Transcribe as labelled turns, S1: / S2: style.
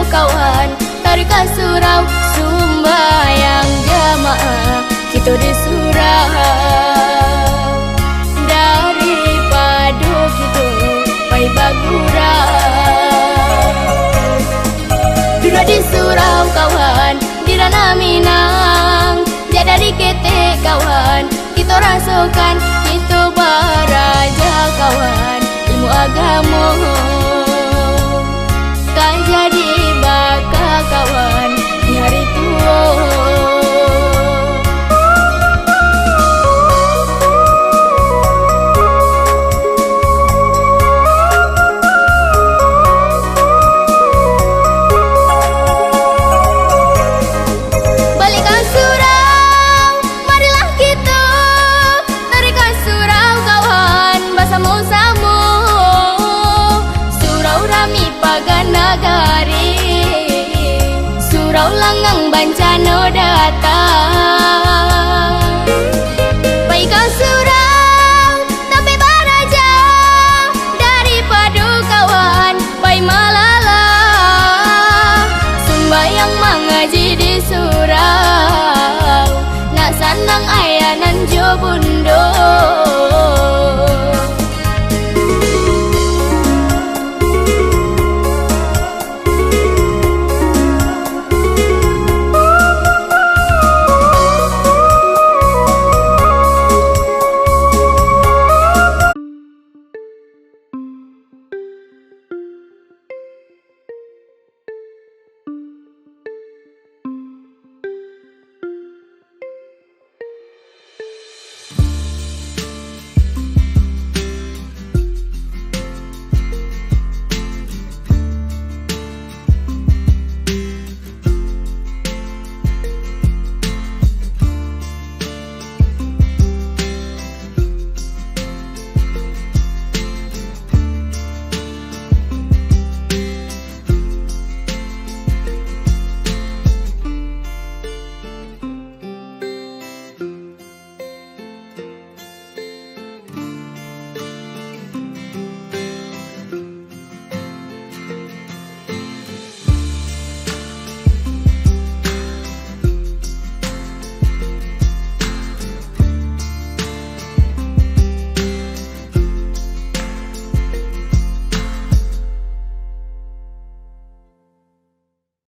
S1: kawan, tarikan surau sumbayang jamaah, kita di surau daripada kita pai bagurau. Duduk di surau kawan, di Ranah Minang, jadi dari ketek kawan, kita rasakan kita beraja kawan, ilmu agama kan jadi bakal kawan di hari tua. Balikkan surau, marilah kita tarikan surau kawan, bersama-sama surau Rami Pagan Nagari, surau Langang bencana datang.